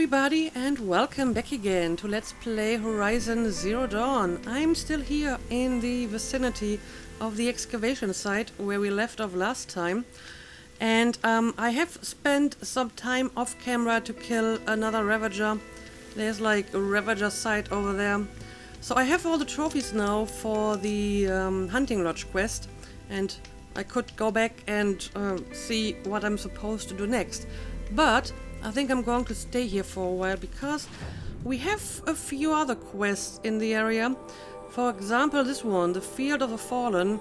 everybody and welcome back again to Let's Play Horizon Zero Dawn. I'm still here in the vicinity of the excavation site where we left off last time. And I have spent some time off camera to kill another Ravager. There's like a Ravager site over there. So I have all the trophies now for the Hunting Lodge quest. And I could go back and see what I'm supposed to do next. But I think I'm going to stay here for a while because we have a few other quests in the area. For example, this one, the Field of the Fallen,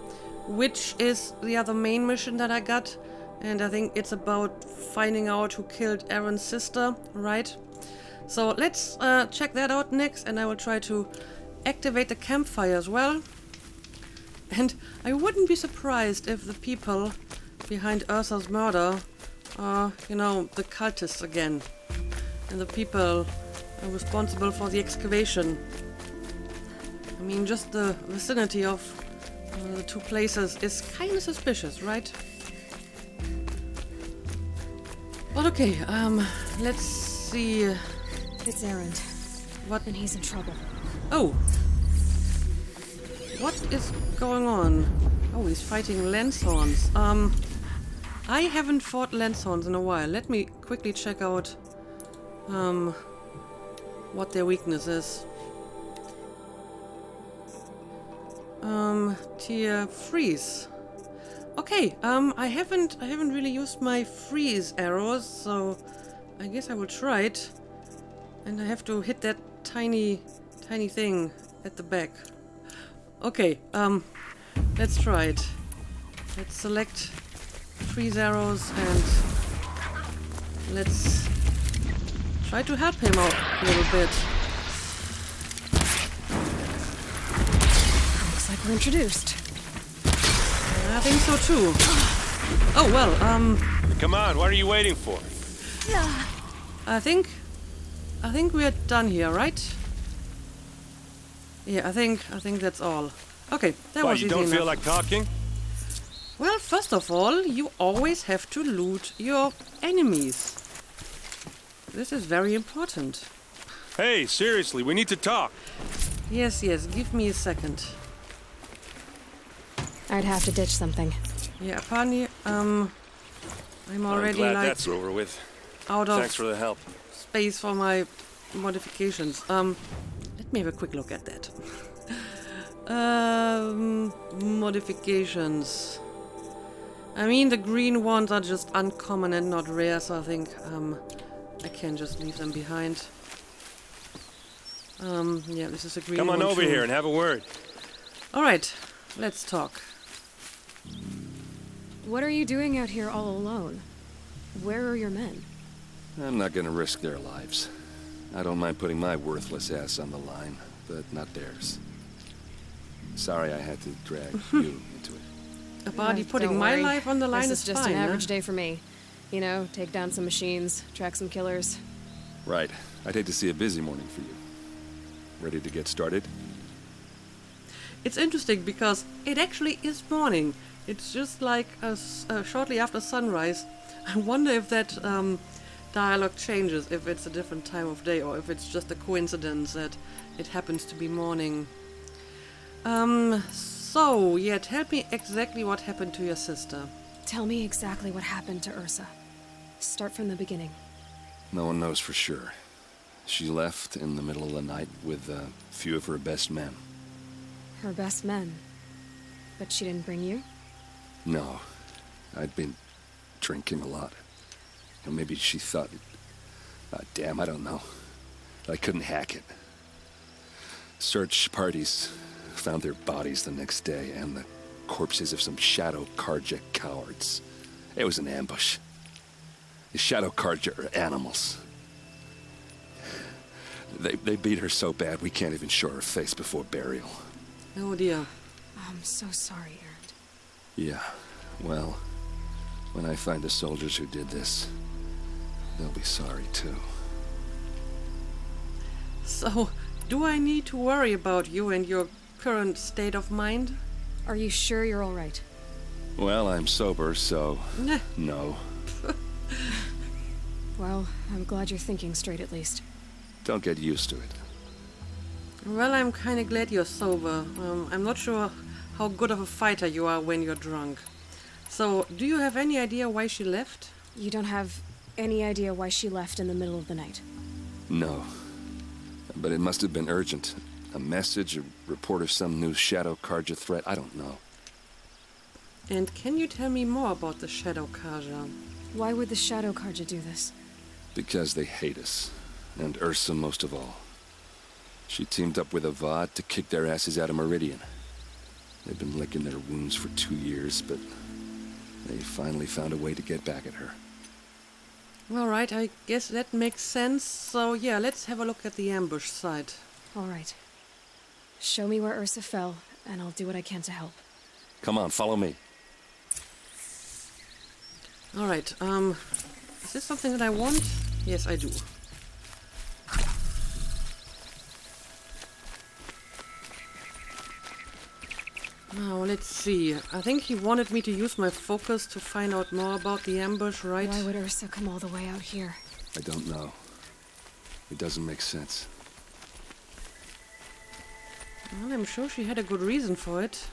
which is the other main mission that I got. And I think it's about finding out who killed Aaron's sister, right? So let's check that out next, and I will try to activate the campfire as well. And I wouldn't be surprised if the people behind Ursa's murder are, you know, the cultists again. And the people are responsible for the excavation. I mean, just the vicinity of the two places is kind of suspicious, right? But okay, let's see. It's Aaron. What? And he's in trouble. Oh! What is going on? Oh, he's fighting Lanthorns. I haven't fought Lanthorns in a while. Let me quickly check out what their weakness is. Tier freeze. Okay, I haven't really used my freeze arrows, so I guess I will try it. And I have to hit that tiny thing at the back. Okay, let's try it. Let's select freeze arrows and let's try to help him out a little bit. Looks like we're introduced. I think so too. Oh well, Come on, what are you waiting for? Yeah. I think we're done here, right? Yeah, I think that's all. Okay, that Why, was you easy don't enough. feel like talking? Well, first of all, you always have to loot your enemies. This is very important. Hey, seriously, we need to talk. Yes, give me a second. I'd have to ditch something. Yeah, apparently, I'm already I'm glad like that's over with. out of Thanks for the help. space for my modifications. Let me have a quick look at that. Modifications. I mean, the green ones are just uncommon and not rare, so I think I can just leave them behind. Yeah, this is a green one. Come on over too. here and have a word. All right, let's talk. What are you doing out here all alone? Where are your men? I'm not gonna risk their lives. I don't mind putting my worthless ass on the line, but not theirs. Sorry I had to drag you into it. About you putting Don't my worry. life on the line This is is just fine, an huh? average day for me. You know, take down some machines, track some killers. Right. I'd hate to see a busy morning for you. Ready to get started? It's interesting because it actually is morning. It's just like shortly after sunrise. I wonder if that dialogue changes, if it's a different time of day or if it's just a coincidence that it happens to be morning. So, yeah, tell me exactly what happened to your sister. Tell me exactly what happened to Ursa. Start from the beginning. No one knows for sure. She left in the middle of the night with a few of her best men. Her best men. But she didn't bring you? No. I'd been drinking a lot. And maybe she thought... damn, I don't know. I couldn't hack it. Search parties found their bodies the next day and the corpses of some Shadow Karja cowards. It was an ambush. The Shadow Karja are animals. They beat her so bad we can't even show her face before burial. Oh dear. I'm so sorry, Aaron. Yeah, well, when I find the soldiers who did this, they'll be sorry too. So, do I need to worry about you and your current state of mind? Are you sure you're all right? Well, I'm sober, so Nah. no. Well, I'm glad you're thinking straight at least. Don't get used to it. Well, I'm kinda glad you're sober. I'm not sure how good of a fighter you are when you're drunk. So, do you have any idea why she left? You don't have any idea why she left in the middle of the night? No. But it must have been urgent. A message, a report of some new Shadow Karja threat, I don't know. And can you tell me more about the Shadow Karja? Why would the Shadow Karja do this? Because they hate us. And Ursa most of all. She teamed up with Avad to kick their asses out of Meridian. They've been licking their wounds for 2 years, but they finally found a way to get back at her. Alright, I guess that makes sense. So yeah, let's have a look at the ambush site. Alright. Show me where Ursa fell, and I'll do what I can to help. Come on, follow me. Alright, is this something that I want? Yes, I do. Now, let's see. I think he wanted me to use my focus to find out more about the ambush, right? Why would Ursa come all the way out here? I don't know. It doesn't make sense. Well, I'm sure she had a good reason for it.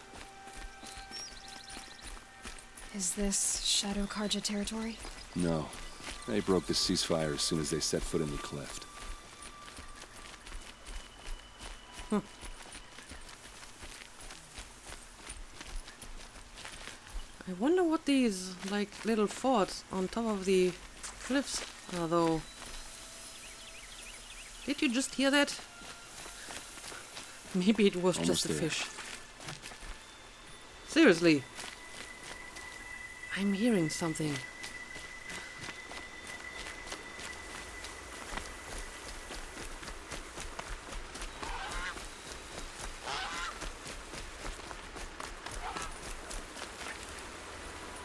Is this Shadow Karja territory? No. They broke the ceasefire as soon as they set foot in the cleft. I wonder what these, like, little forts on top of the cliffs are, though. Did you just hear that? Maybe it was Almost just a there. fish. Seriously. I'm hearing something.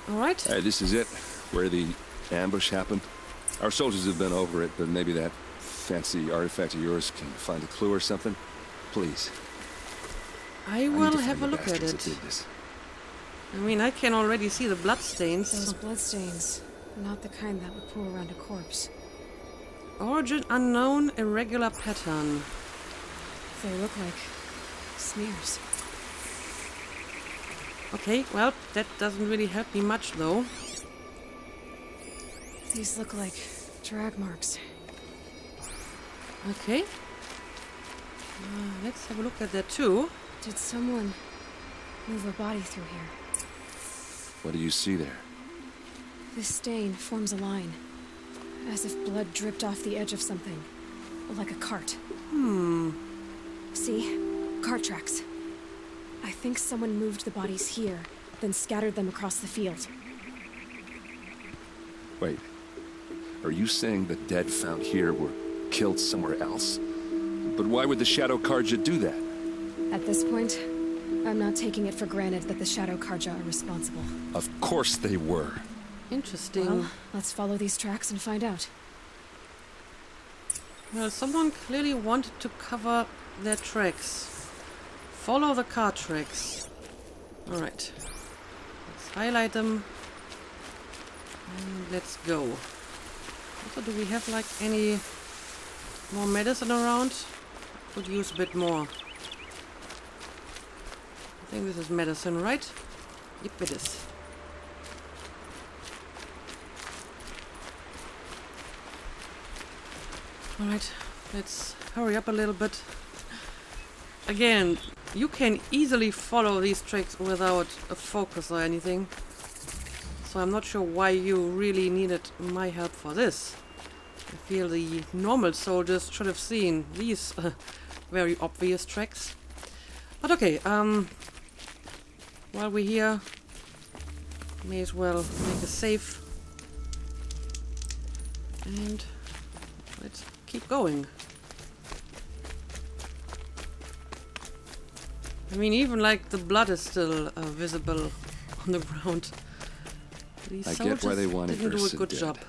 Alright. This is it, where the ambush happened. Our soldiers have been over it, but maybe that fancy artifact of yours can find a clue or something. Please. I need will to have a find the look at bastards it. that did this. I mean, I can already see the bloodstains. Those bloodstains. Not the kind that would pool around a corpse. Origin unknown, irregular pattern. They look like smears. Okay, well, that doesn't really help me much, though. These look like drag marks. Okay. Let's have a look at that, too. Did someone move a body through here? What do you see there? This stain forms a line, as if blood dripped off the edge of something, like a cart. See? Cart tracks. I think someone moved the bodies here, then scattered them across the field. Wait. Are you saying the dead found here were killed somewhere else? But why would the Shadow Karja do that? At this point, I'm not taking it for granted that the Shadow Karja are responsible. Of course they were. Interesting. Well, let's follow these tracks and find out. Well, someone clearly wanted to cover their tracks. Follow the car tracks. Alright. Let's highlight them. And let's go. Also, do we have like any more medicine around? Could use a bit more. I think this is medicine, right? Yep, it is. Alright, let's hurry up a little bit. Again, you can easily follow these tracks without a focus or anything. So I'm not sure why you really needed my help for this. I feel the normal soldiers should have seen these very obvious tracks. But okay, while we're here, may as well make a save. And let's keep going. I mean, even like the blood is still visible on the ground. These I get why they wanted didn't do a Ursa good dead. job.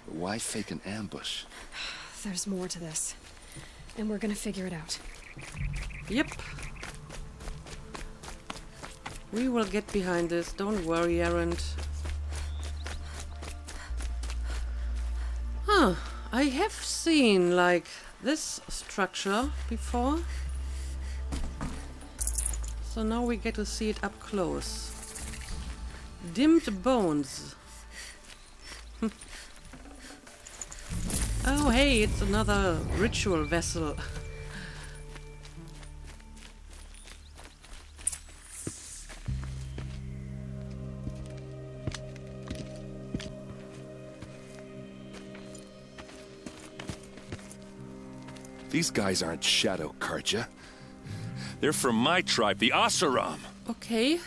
But why fake an ambush? There's more to this, and we're gonna figure it out. Yep. We will get behind this. Don't worry, Errant. Huh. I have seen, like, this structure before. So now we get to see it up close. Dimmed bones. Oh, hey, it's another ritual vessel. These guys aren't Shadow Karja. They're from my tribe, the Oseram. Okay.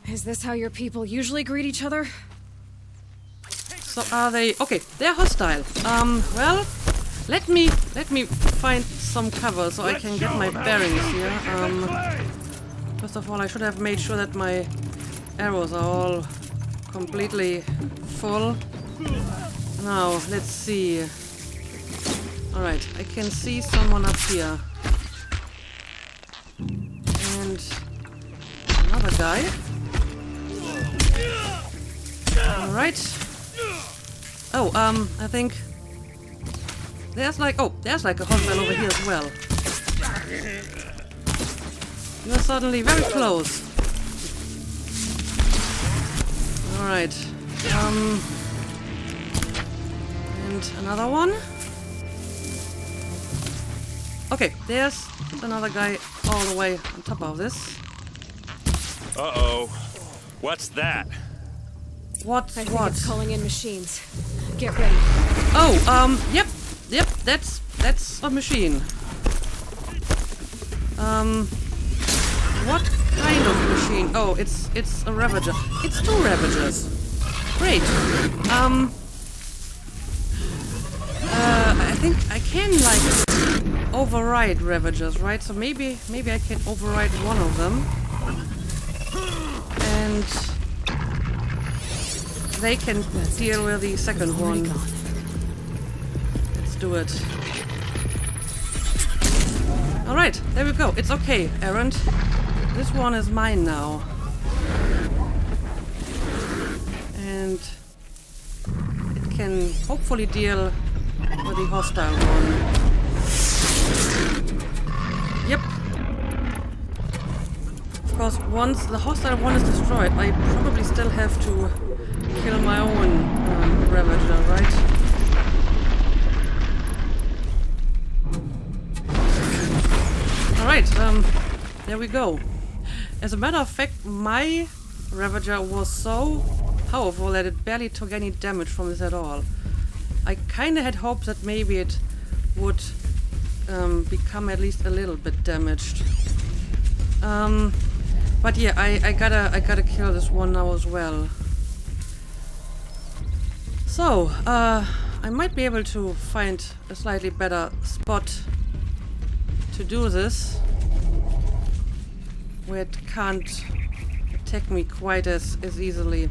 Is this how your people usually greet each other? So are they... Okay, they're hostile. Well, let me find some cover so I can get my bearings here. First of all, I should have made sure that my arrows are all completely full. Now, let's see. Alright, I can see someone up here. And another guy. Alright. Oh, I think there's like a hostile over here as well. You're suddenly very close. Alright. And another one. Okay, there's another guy all the way on top of this. Uh-oh. What's that? I think it's calling in machines. Get ready. Oh, yep, that's a machine. What kind of machine? Oh, it's a Ravager. It's two Ravagers. Great. I think I can like override Ravagers, right? So maybe I can override one of them, and they can deal with the second one. Let's do it. Alright, there we go. It's okay, Errant. This one is mine now. And it can hopefully deal with the hostile one. Yep. Of course, once the hostile one is destroyed, I probably still have to kill my own Ravager, right? Alright, there we go. As a matter of fact, my Ravager was so powerful that it barely took any damage from this at all. I kinda had hopes that maybe it would become at least a little bit damaged. But yeah, I gotta kill this one now as well. So, I might be able to find a slightly better spot to do this, where it can't attack me quite as easily.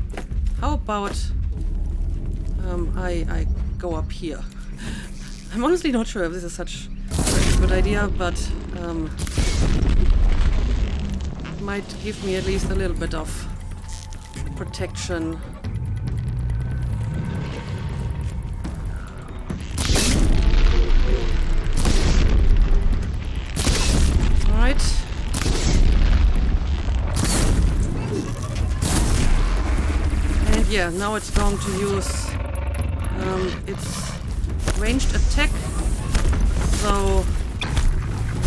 How about I go up here? I'm honestly not sure if this is such a good idea, but it might give me at least a little bit of protection. Alright. And yeah, now it's going to use its ranged attack, so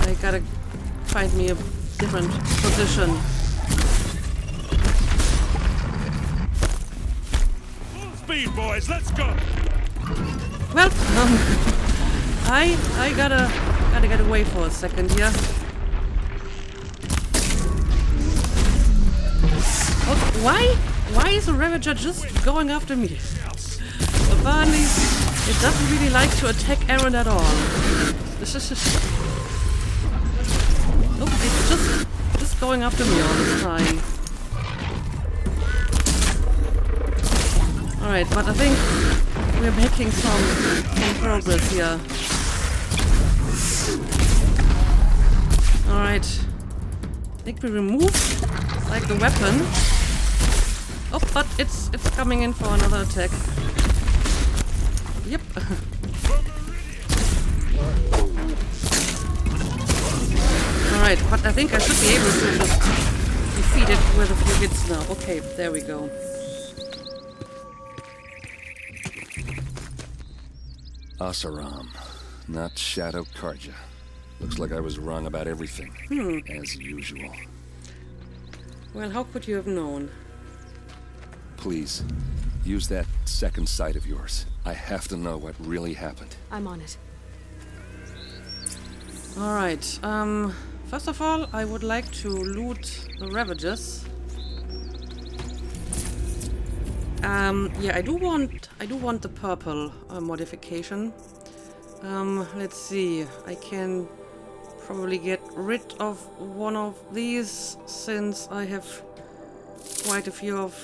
I gotta find me a different position. Full speed, boys, let's go! Well, I gotta get away for a second here. Oh, why is a Ravager just going after me? Apparently, it doesn't really like to attack Aaron at all. This is just... Oh, it's just going after me all this time. Alright, but I think we're making some progress here. Alright. I think we removed like the weapon. Oh, but it's coming in for another attack. Yep. Alright, but I think I should be able to just defeat it with a few hits now. Okay, there we go. Oseram, not Shadow Karja. Looks like I was wrong about everything, as usual. Well, how could you have known? Please, use that second sight of yours. I have to know what really happened. I'm on it. Alright, first of all, I would like to loot the Ravagers. Yeah, I do want the purple modification. Let's see, I can probably get rid of one of these since I have quite a few of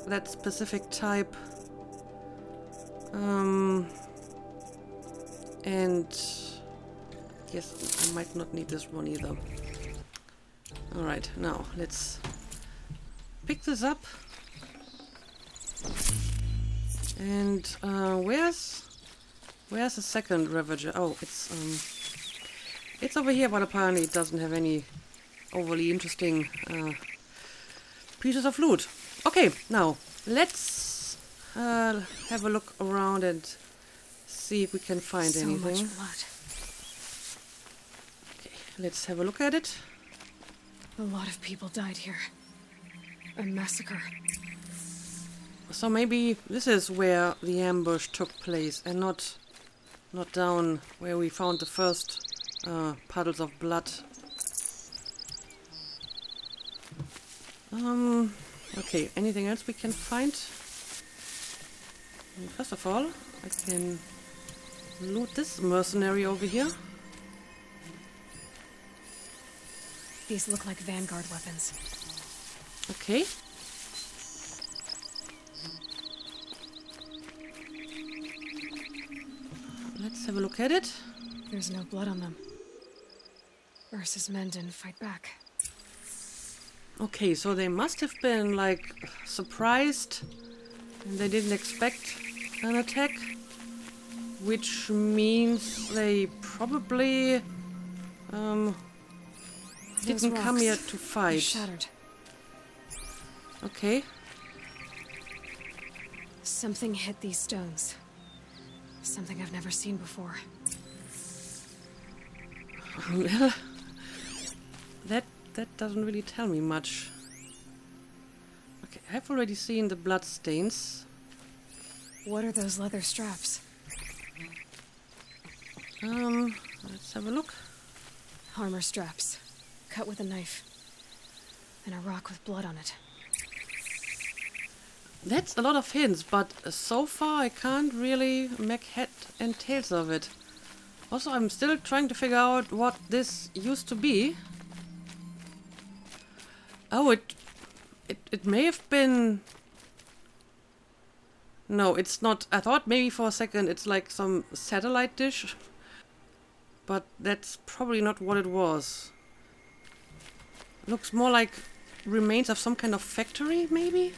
that specific type. And yes, I might not need this one either. Alright, now let's pick this up. And where's the second Ravager? Oh, it's over here, but apparently it doesn't have any overly interesting pieces of loot. Okay, now let's have a look around and see if we can find anything. So much blood. Okay, let's have a look at it. A lot of people died here. A massacre. So maybe this is where the ambush took place, and not down where we found the first puddles of blood. Okay, anything else we can find? First of all, I can loot this mercenary over here. These look like vanguard weapons. Okay. Let's have a look at it. There's no blood on them. Ursa's men didn't fight back. Okay, so they must have been, like, surprised and they didn't expect an attack, which means they probably didn't come here to fight. Shattered. Okay. Something hit these stones. Something I've never seen before. Well, that doesn't really tell me much. Okay, I've already seen the blood stains. What are those leather straps? Let's have a look. Armor straps. Cut with a knife. And a rock with blood on it. That's a lot of hints, but so far I can't really make head and tails of it. Also, I'm still trying to figure out what this used to be. Oh, it may have been... No, it's not. I thought maybe for a second it's like some satellite dish. But that's probably not what it was. Looks more like remains of some kind of factory, maybe?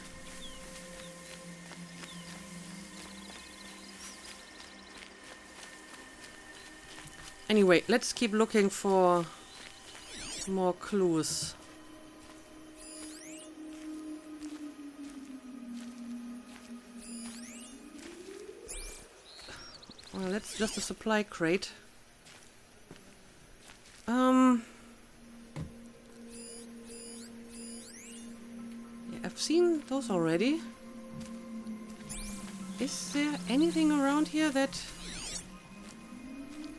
Anyway, let's keep looking for more clues. Well, that's just a supply crate. Yeah, I've seen those already. Is there anything around here that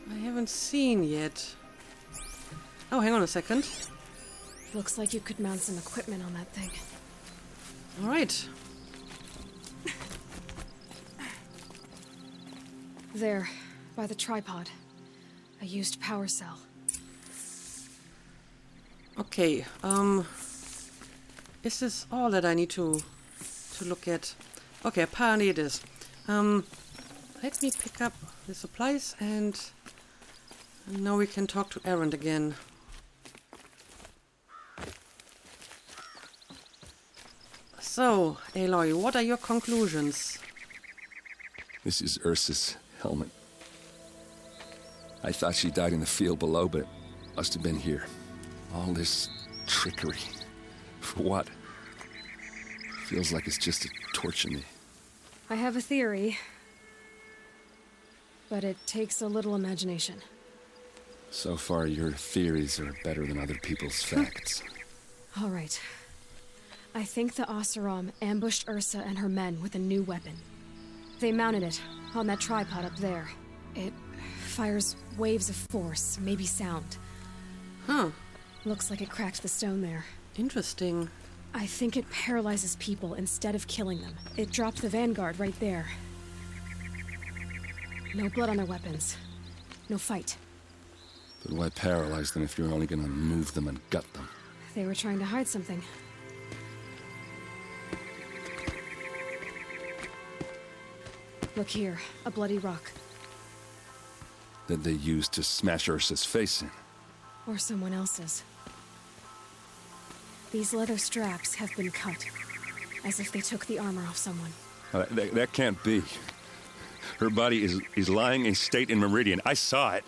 I haven't seen yet? Oh, hang on a second. Looks like you could mount some equipment on that thing. All right. There, by the tripod. A used power cell. Okay, is this all that I need to look at? Okay, apparently it is. Let me pick up the supplies and now we can talk to Erend again. So, Aloy, what are your conclusions? This is Ursa's helmet. I thought she died in the field below, but it must have been here. All this trickery. For what? Feels like it's just to torture me. I have a theory, but it takes a little imagination. So far, your theories are better than other people's facts. All right. I think the Oseram ambushed Ursa and her men with a new weapon. They mounted it on that tripod up there. It fires waves of force, maybe sound. Huh. Looks like it cracked the stone there. Interesting. I think it paralyzes people instead of killing them. It dropped the vanguard right there. No blood on their weapons. No fight. But why paralyze them if you're only gonna move them and gut them? They were trying to hide something. Look here, a bloody rock. That they used to smash Ursa's face in. Or someone else's. These leather straps have been cut, as if they took the armor off someone. That can't be. Her body is lying in state in Meridian. I saw it.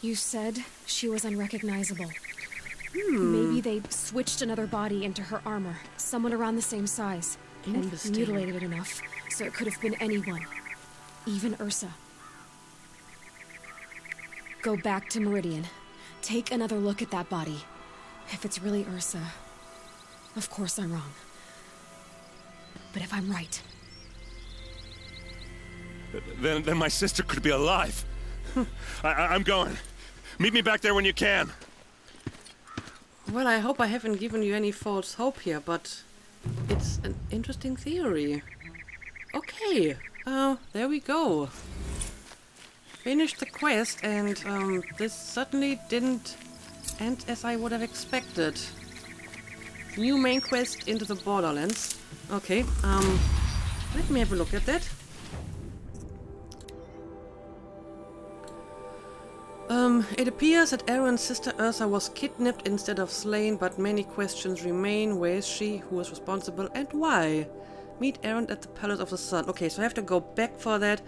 You said she was unrecognizable. Maybe they switched another body into her armor, someone around the same size, and mutilated it enough so it could have been anyone, even Ursa. Go back to Meridian. Take another look at that body. If it's really Ursa, of course I'm wrong. But if I'm right... Then my sister could be alive. I'm going. Meet me back there when you can. Well, I hope I haven't given you any false hope here, but it's an interesting theory. Okay, there we go. Finished the quest, and this certainly didn't end as I would have expected. New main quest into the Borderlands. Okay, let me have a look at that. It appears that Aaron's sister Ursa was kidnapped instead of slain, but many questions remain. Where is she? Who is responsible? And why? Meet Aaron at the Palace of the Sun. Okay, so I have to go back for that.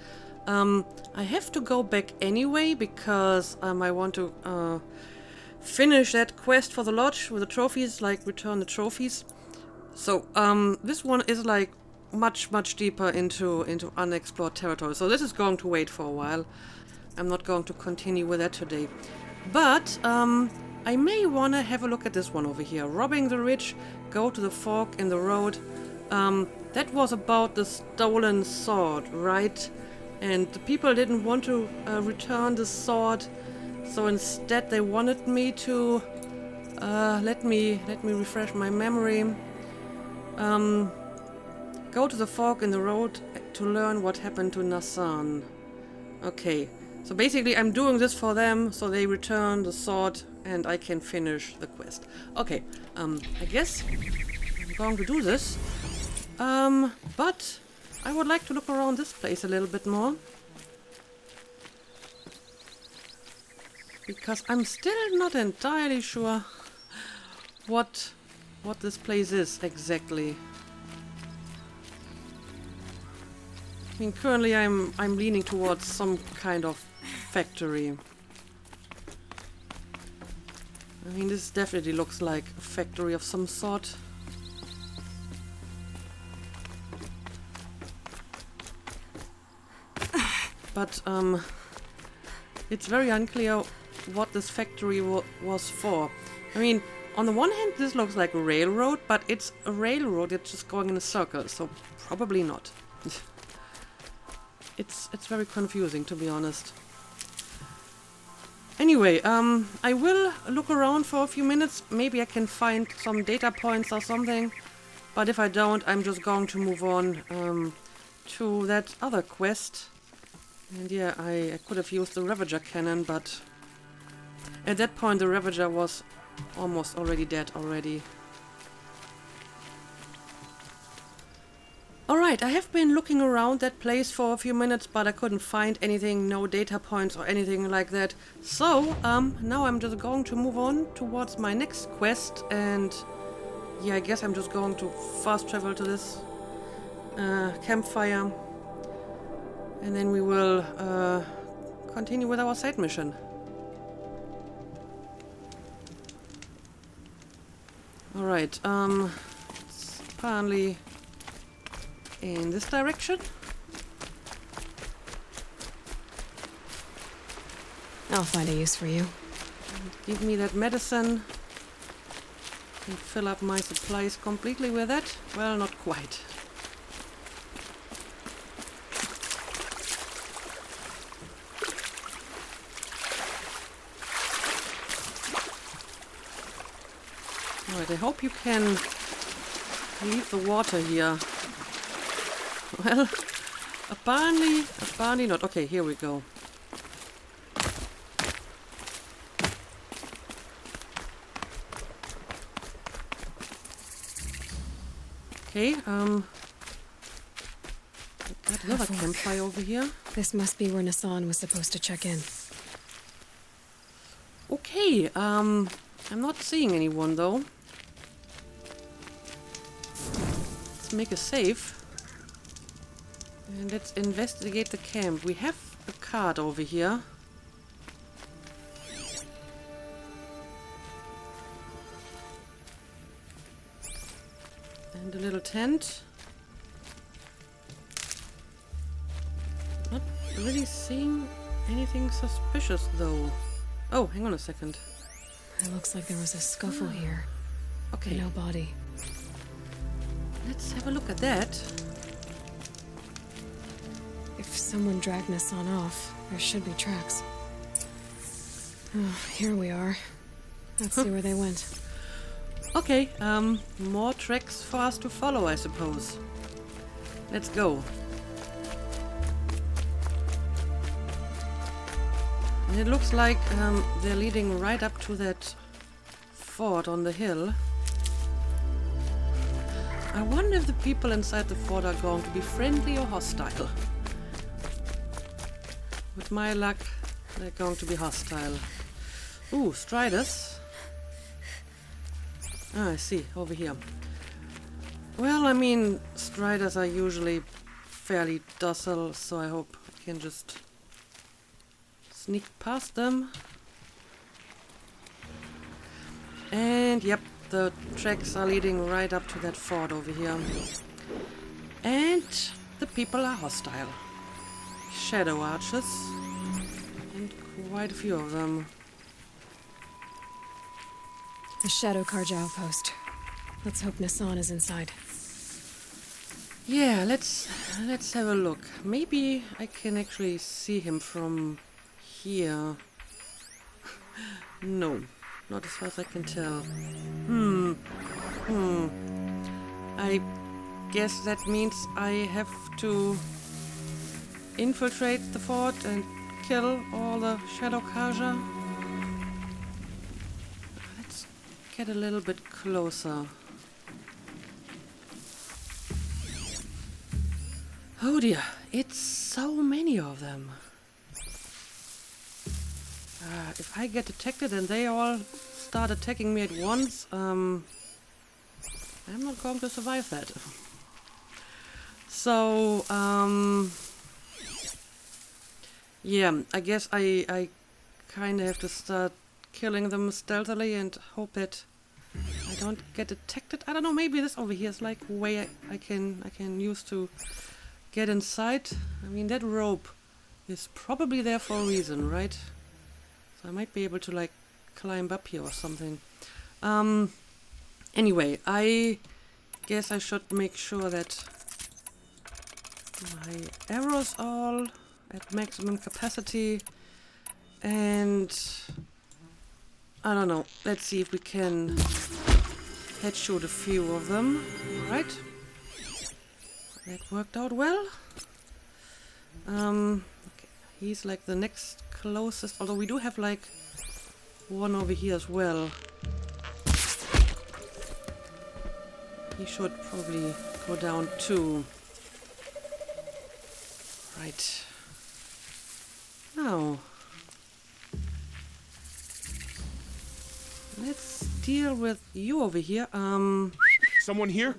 I have to go back anyway, because I want to finish that quest for the lodge with the trophies, like return the trophies. So, this one is like much deeper into unexplored territory. So this is going to wait for a while. I'm not going to continue with that today. But I may want to have a look at this one over here. Robbing the rich, go to the fork in the road. That was about the stolen sword, right? And the people didn't want to return the sword, so instead they wanted me to let me refresh my memory. Go to the fork in the road to learn what happened to Nassan. Okay. So basically I'm doing this for them, so they return the sword and I can finish the quest. Okay, I guess I'm going to do this. But I would like to look around this place a little bit more. Because I'm still not entirely sure what this place is exactly. I mean, currently I'm leaning towards some kind of factory. I mean, this definitely looks like a factory of some sort. But it's very unclear what this factory was for. I mean, on the one hand this looks like a railroad, but it's a railroad that's just going in a circle, so probably not. It's very confusing, to be honest. Anyway, I will look around for a few minutes. Maybe I can find some data points or something. But if I don't, I'm just going to move on to that other quest. And yeah, I could have used the Ravager cannon, but at that point the Ravager was almost already dead already. Alright, I have been looking around that place for a few minutes, but I couldn't find anything, no data points or anything like that. So, now I'm just going to move on towards my next quest, and yeah, I guess I'm just going to fast travel to this campfire. And then we will continue with our side mission. Alright, it's apparently in this direction. I'll find a use for you. And give me that medicine. And fill up my supplies completely with that. Well, not quite. Alright, I hope you can leave the water here. Well, apparently not. Okay, here we go. Okay, got another campfire over here. This must be where Nassan was supposed to check in. Okay, I'm not seeing anyone though. Let's make a save. And let's investigate the camp. We have a card over here. And a little tent. Not really seeing anything suspicious though. Oh, hang on a second. It looks like there was a scuffle here. Okay. But no body. Let's have a look at that. If someone dragged Nassan off, there should be tracks. Oh, here we are. Let's see where they went. Okay, more tracks for us to follow, I suppose. Let's go. And it looks like they're leading right up to that fort on the hill. I wonder if the people inside the fort are going to be friendly or hostile. With my luck, they're going to be hostile. Ooh, Striders. Ah, I see, over here. Well, I mean, Striders are usually fairly docile, so I hope I can just sneak past them. And yep, the tracks are leading right up to that fort over here. And the people are hostile. Shadow archers. And quite a few of them. The Shadow Karja outpost. Let's hope Nassan is inside. Yeah, let's have a look. Maybe I can actually see him from here. No, not as far as I can tell. I guess that means I have to infiltrate the fort and kill all the Shadow Karja. Let's get a little bit closer. Oh dear, it's so many of them. If I get detected and they all start attacking me at once, I'm not going to survive that. So, yeah, I guess I kind of have to start killing them stealthily and hope that I don't get detected. I don't know, maybe this over here is like a way I can use to get inside. I mean, that rope is probably there for a reason, right? So I might be able to like climb up here or something. Anyway, I guess I should make sure that my arrows all at maximum capacity, and I don't know, let's see if we can headshot a few of them. Alright, that worked out well. Okay, he's like the next closest, although we do have like one over here as well. He should probably go down too. Right. Now, let's deal with you over here. Someone here?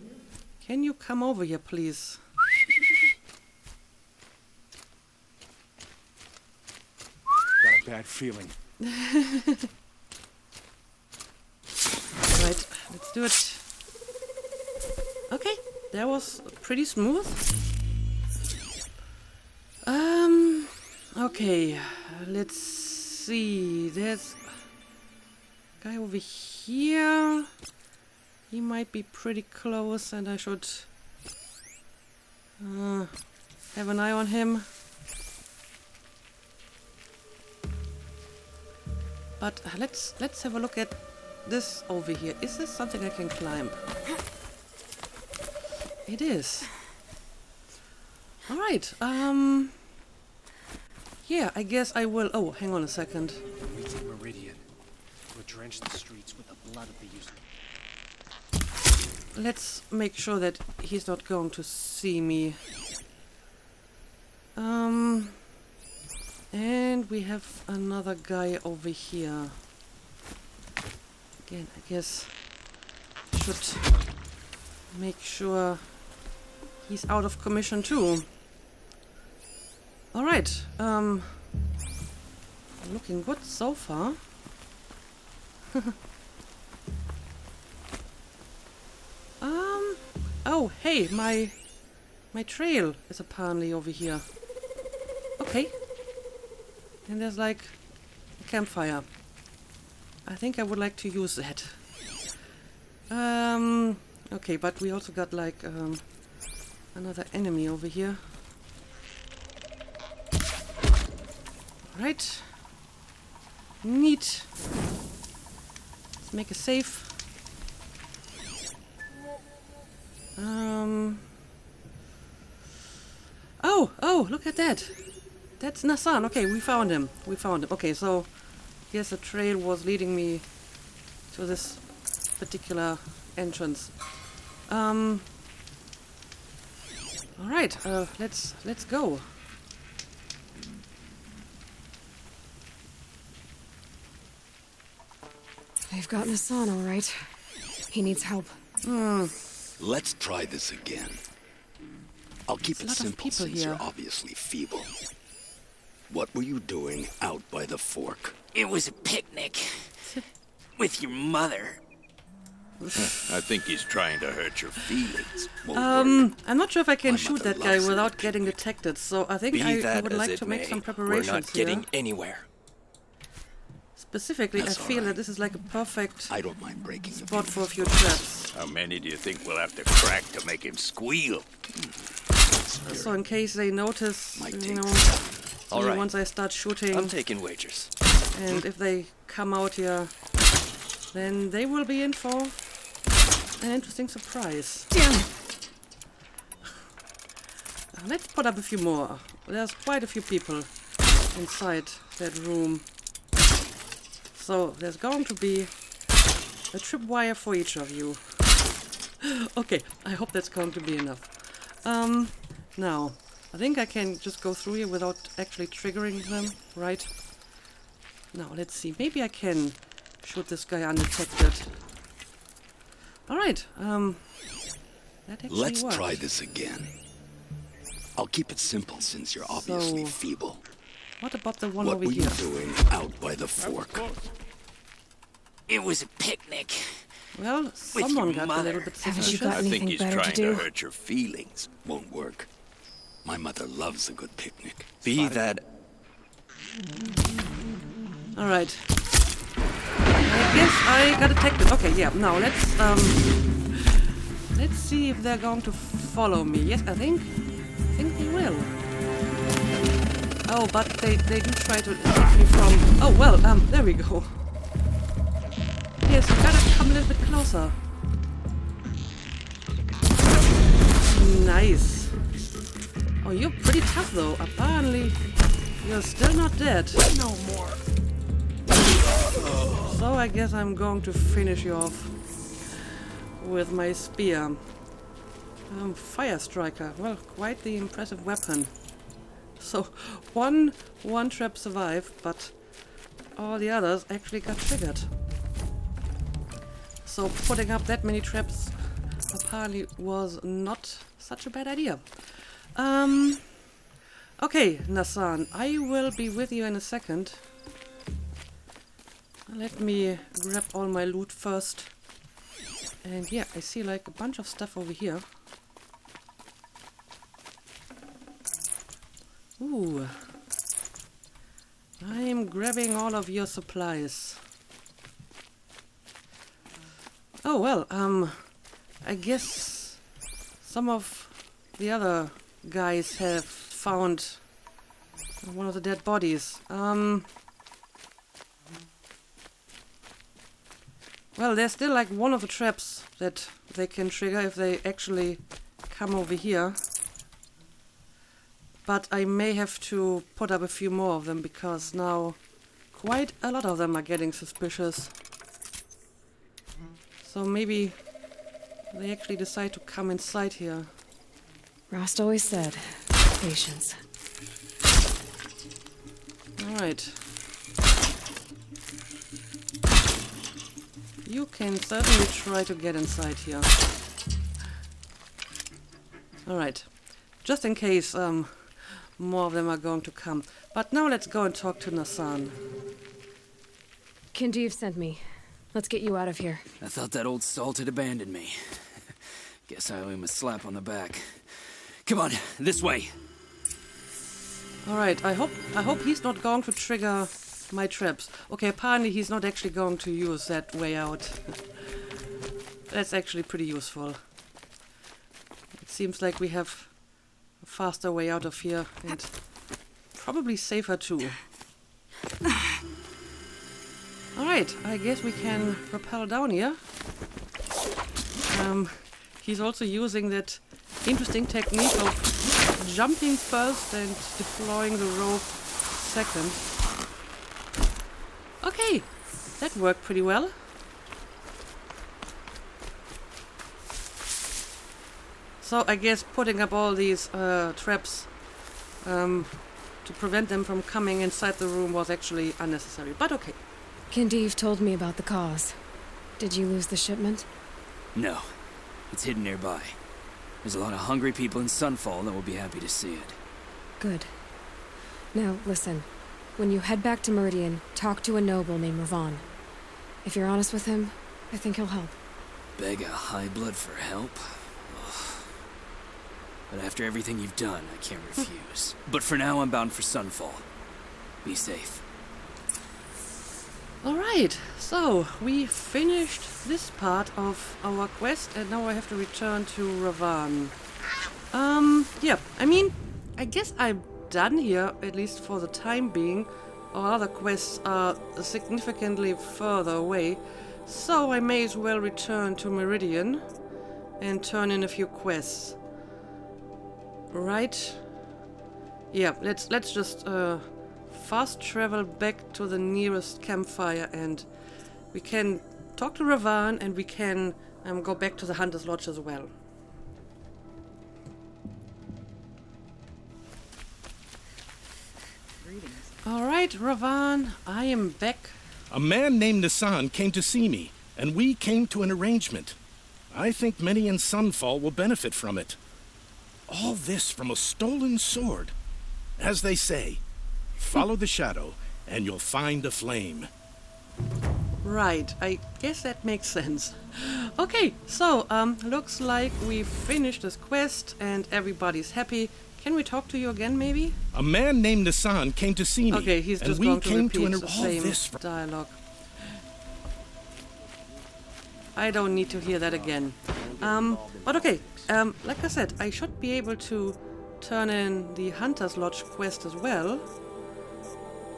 Can you come over here, please? bad feeling. Right, let's do it. Okay, that was pretty smooth. Okay, let's see. There's a guy over here. He might be pretty close, and I should have an eye on him. But let's have a look at this over here. Is this something I can climb? It is. All right. Yeah, I guess I will. Oh, hang on a second. Reaching Meridian will drench the streets with the blood of the user. Let's make sure that he's not going to see me. And we have another guy over here. Again, I guess I should make sure he's out of commission too. All right. Looking good so far. Oh, hey, my trail is apparently over here. Okay. And there's like a campfire. I think I would like to use that. Okay, but we also got like another enemy over here. Right. Neat. Let's make a save. Oh, look at that. That's Nassan. Okay, we found him. Okay, so yes, the trail was leading me to this particular entrance. All right, let's go. They've got Nassan, all right. He needs help. Let's try this again. I'll keep it simple since you're obviously feeble. What were you doing out by the fork? It was a picnic. With your mother. I think he's trying to hurt your feelings. I'm not sure if I can shoot that guy without getting detected, so I think I would like to make some preparations We're not getting anywhere. Specifically, I feel that this is like a perfect I don't mind breaking spot for a few traps. How many do you think we'll have to crack to make him squeal? So in case they notice, you know, All right. once I start shooting, I'm taking wagers. and if they come out here, then they will be in for an interesting surprise. Damn. Let's put up a few more. There's quite a few people inside that room. So there's going to be a tripwire for each of you. Okay, I hope that's going to be enough. Now, I think I can just go through here without actually triggering them, right? Now, let's see. Maybe I can shoot this guy undetected. Alright, that actually Let's worked. try this again. I'll keep it simple since you're obviously So, feeble. What about the one What over were here? you doing out by the fork? It was a picnic. Well, someone got a mother. little bit Haven't you suspicious. got I think anything he's better trying to do? hurt your feelings. Won't work. My mother loves a good picnic. Be that. Alright. I guess I got detected. Okay, yeah. Now let's see if they're going to follow me. Yes, I think they will. Oh, but they do try to attack me from. Oh well, there we go. Yes, you gotta come a little bit closer. Nice. Oh, you're pretty tough though. Apparently, you're still not dead. No more. So I guess I'm going to finish you off with my spear. Fire striker. Well, quite the impressive weapon. So one trap survived, but all the others actually got triggered. So putting up that many traps apparently was not such a bad idea. Okay, Nassan, I will be with you in a second. Let me grab all my loot first. And yeah, I see like a bunch of stuff over here. Ooh. I'm grabbing all of your supplies. Oh well, I guess some of the other guys have found one of the dead bodies. Well, there's still like one of the traps that they can trigger if they actually come over here. But I may have to put up a few more of them because now quite a lot of them are getting suspicious. So maybe they actually decide to come inside here. Rost always said, patience. Alright. You can certainly try to get inside here. Alright. Just in case more of them are going to come. But now let's go and talk to Nassan. Kindiv sent me. Let's get you out of here. I thought that old salt had abandoned me. Guess I owe him a slap on the back. Come on, this way. Alright, I hope he's not going to trigger my traps. Okay, apparently he's not actually going to use that way out. That's actually pretty useful. It seems like we have a faster way out of here and probably safer too. Alright, I guess we can rappel down here. He's also using that interesting technique of jumping first and deploying the rope second. Okay, that worked pretty well. So I guess putting up all these traps to prevent them from coming inside the room was actually unnecessary, but okay. Kindiv told me about the cause. Did you lose the shipment? No, it's hidden nearby. There's a lot of hungry people in Sunfall that will be happy to see it. Good. Now, listen. When you head back to Meridian, talk to a noble named Ravan. If you're honest with him, I think he'll help. Beg a high blood for help? Ugh. But after everything you've done, I can't refuse. But for now, I'm bound for Sunfall. Be safe. Alright, so we finished this part of our quest and now I have to return to Ravan. Yeah, I mean, I guess I'm done here, at least for the time being. Our other quests are significantly further away, so I may as well return to Meridian and turn in a few quests. Right? Yeah, let's just fast travel back to the nearest campfire and we can talk to Ravan and we can go back to the Hunter's Lodge as well. Alright, Ravan, I am back. A man named Nassan came to see me, and we came to an arrangement. I think many in Sunfall will benefit from it. All this from a stolen sword. As they say, follow the shadow, and you'll find a flame. Right, I guess that makes sense. Okay, so, looks like we finished this quest and everybody's happy. Can we talk to you again, maybe? A man named Nassan came to see me, okay, he's just and we going to came repeat to an the same dialogue. I don't need to hear that again. But okay, like I said, I should be able to turn in the Hunter's Lodge quest as well.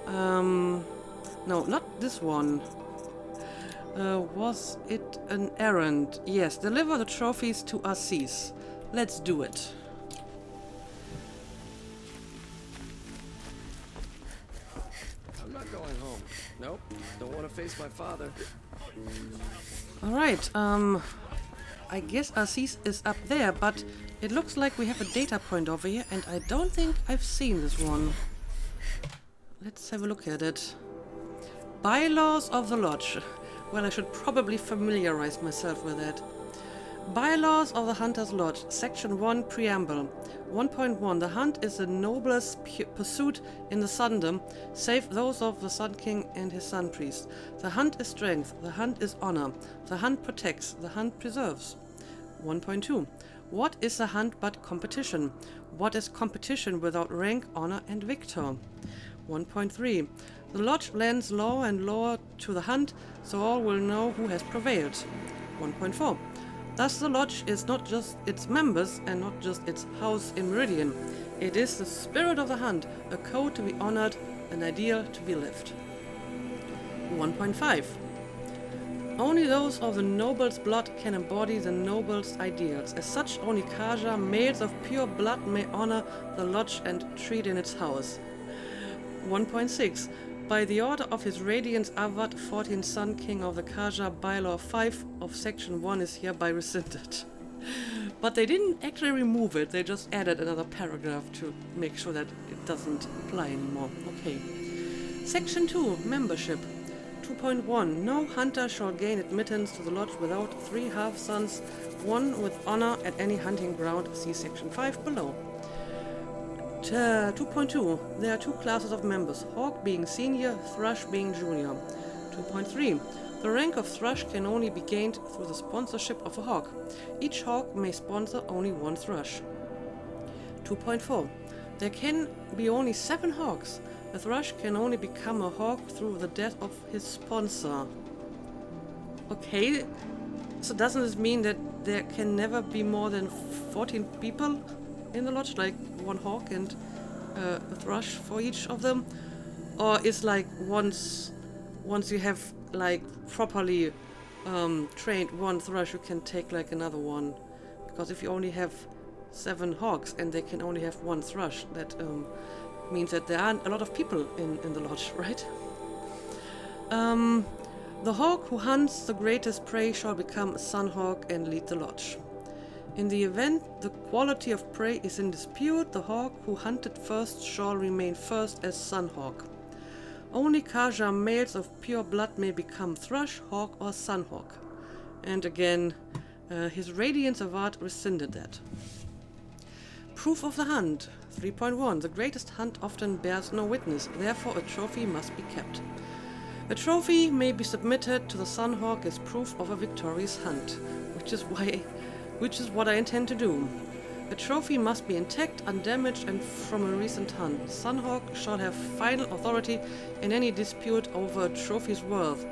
No, not this one. Was it an errand? Yes, deliver the trophies to Assis. Let's do it. I'm not going home. Nope, don't want to face my father. Alright, I guess Assis is up there, but it looks like we have a data point over here, and I don't think I've seen this one. Let's have a look at it. Bylaws of the Lodge. Well, I should probably familiarize myself with that. Bylaws of the Hunter's Lodge, Section 1, Preamble. 1.1. The hunt is the noblest pursuit in the Sundom, save those of the Sun King and his Sun Priest. The hunt is strength, the hunt is honor, the hunt protects, the hunt preserves. 1.2. What is a hunt but competition? What is competition without rank, honor, and victor? 1.3. The lodge lends law and law to the hunt, so all will know who has prevailed. 1.4. Thus the lodge is not just its members and not just its house in Meridian. It is the spirit of the hunt, a code to be honored, an ideal to be lived. 1.5. Only those of the noble's blood can embody the noble's ideals. As such, only Kaja, males of pure blood, may honor the lodge and treat in its house. 1.6. By the order of His Radiance Avad, 14th Sun King of the Kaja, Bylaw 5 of Section 1 is hereby rescinded. But they didn't actually remove it, they just added another paragraph to make sure that it doesn't apply anymore. Okay. Section 2, Membership. 2.1. No hunter shall gain admittance to the lodge without 3 half-sons, one with honor at any hunting ground. See Section 5 below. 2.2. There are 2 classes of members, Hawk being senior, Thrush being junior. 2.3. The rank of Thrush can only be gained through the sponsorship of a Hawk. Each Hawk may sponsor only 1 Thrush. 2.4. There can be only 7 Hawks. A Thrush can only become a Hawk through the death of his sponsor. Okay, so doesn't this mean that there can never be more than 14 people in the lodge, like 1 Hawk and a Thrush for each of them? Or is like once you have like properly trained 1 Thrush, you can take like another one? Because if you only have 7 Hawks and they can only have 1 Thrush, that means that there aren't a lot of people in the lodge, right? The hawk who hunts the greatest prey shall become a sun hawk and lead the lodge. In the event the quality of prey is in dispute, the hawk who hunted first shall remain first as sun hawk. Only Kaja males of pure blood may become thrush, hawk, or sun hawk. And again, His Radiance Avad rescinded that. Proof of the hunt. 3.1. The greatest hunt often bears no witness, therefore a trophy must be kept. A trophy may be submitted to the Sunhawk as proof of a victorious hunt, which is what I intend to do. A trophy must be intact, undamaged, and from a recent hunt. Sunhawk shall have final authority in any dispute over a trophy's worth.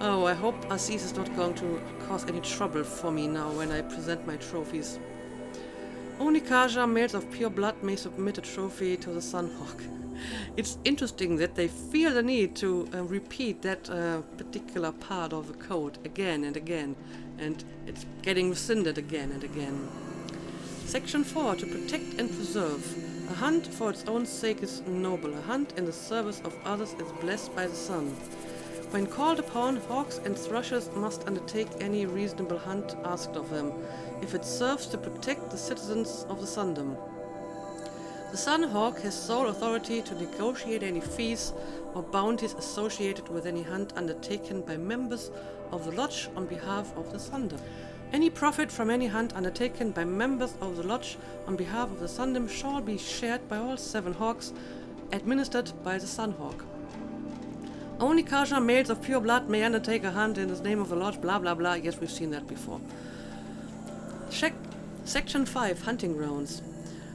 Oh, I hope Aziz is not going to cause any trouble for me now when I present my trophies. Only Kaja, males of pure blood, may submit a trophy to the Sunhawk. It's interesting that they feel the need to repeat that particular part of the code again and again, and it's getting rescinded again and again. Section 4. To protect and preserve. A hunt for its own sake is noble. A hunt in the service of others is blessed by the sun. When called upon, hawks and thrushes must undertake any reasonable hunt asked of them, if it serves to protect the citizens of the Sundom. The Sunhawk has sole authority to negotiate any fees or bounties associated with any hunt undertaken by members of the Lodge on behalf of the Sundom. Any profit from any hunt undertaken by members of the Lodge on behalf of the Sundom shall be shared by all 7 hawks, administered by the Sunhawk. Only Kaja males of pure blood may undertake a hunt in the name of the Lodge, blah blah blah. Yes, we've seen that before. Section 5. Hunting Grounds.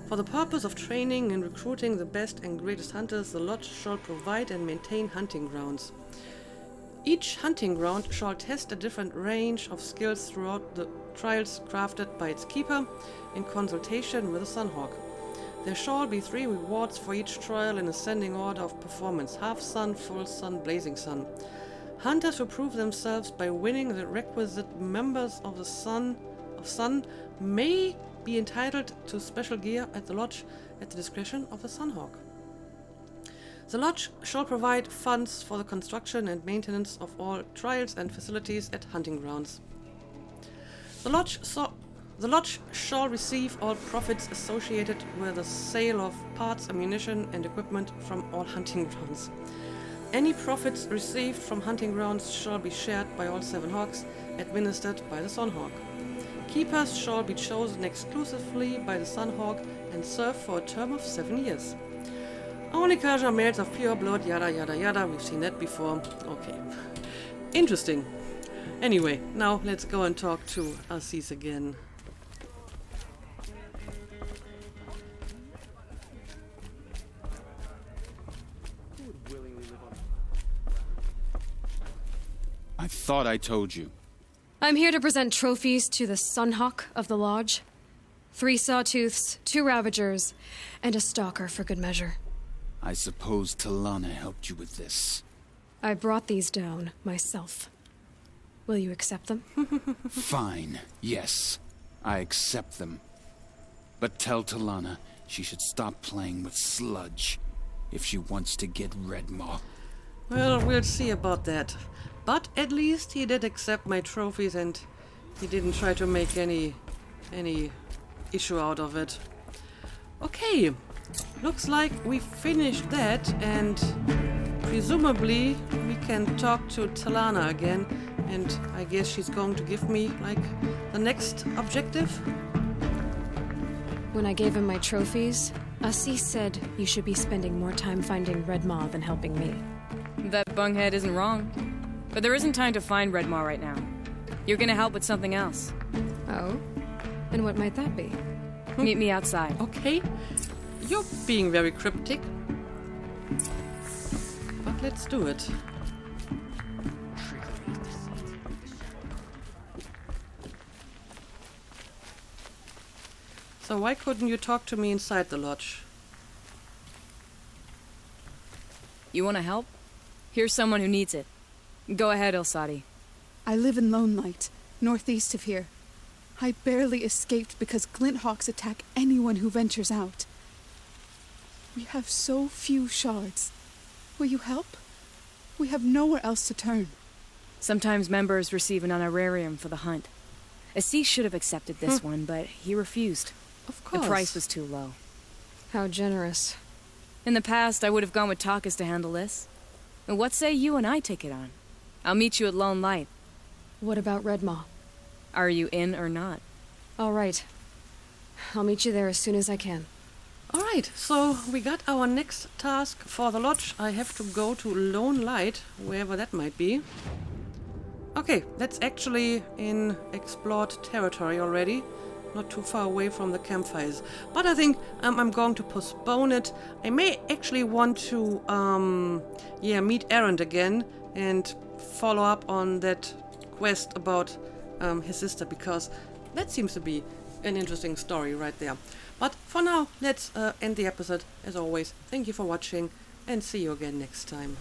For the purpose of training and recruiting the best and greatest hunters, the Lodge shall provide and maintain hunting grounds. Each hunting ground shall test a different range of skills throughout the trials crafted by its keeper in consultation with the Sunhawk. There shall be 3 rewards for each trial in ascending order of performance: half sun, full sun, blazing sun. Hunters who prove themselves by winning the requisite members of the sun may be entitled to special gear at the Lodge at the discretion of the Sunhawk. The Lodge shall provide funds for the construction and maintenance of all trials and facilities at hunting grounds. The Lodge shall receive all profits associated with the sale of parts, ammunition, and equipment from all hunting grounds. Any profits received from hunting grounds shall be shared by all 7 hawks, administered by the Sunhawk. Keepers shall be chosen exclusively by the Sunhawk and serve for a term of 7 years. Only casual males of pure blood, yada yada yada. We've seen that before. Okay. Interesting. Anyway, now let's go and talk to Aziz again. I thought I told you. I'm here to present trophies to the Sunhawk of the Lodge. 3 sawtooths, 2 ravagers, and a stalker for good measure. I suppose Talana helped you with this. I brought these down myself. Will you accept them? Fine, yes. I accept them. But tell Talana she should stop playing with sludge if she wants to get Redmaw. Well, we'll see about that. But at least he did accept my trophies and he didn't try to make any issue out of it. Okay, looks like we finished that and presumably we can talk to Talana again and I guess she's going to give me like the next objective. When I gave him my trophies, Aziz said you should be spending more time finding Redmaw than helping me. That bunghead isn't wrong. But there isn't time to find Redmaw right now. You're gonna help with something else. Oh? And what might that be? Meet me outside. Okay. You're being very cryptic. But let's do it. So why couldn't you talk to me inside the lodge? You wanna help? Here's someone who needs it. Go ahead, Elsadi. I live in Lone Light, northeast of here. I barely escaped because Glinthawks attack anyone who ventures out. We have so few shards. Will you help? We have nowhere else to turn. Sometimes members receive an honorarium for the hunt. Aziz should have accepted this one, but he refused. Of course. The price was too low. How generous. In the past, I would have gone with Takas to handle this. And what say you and I take it on? I'll meet you at Lone Light. What about Redmaw? Are you in or not? All right. I'll meet you there as soon as I can. All right, so we got our next task for the lodge. I have to go to Lone Light, wherever that might be. Okay, that's actually in explored territory already. Not too far away from the campfires. But I think I'm going to postpone it. I may actually want to, meet Erend again and follow up on that quest about his sister, because that seems to be an interesting story right there. But for now, let's end the episode. As always, thank you for watching and see you again next time.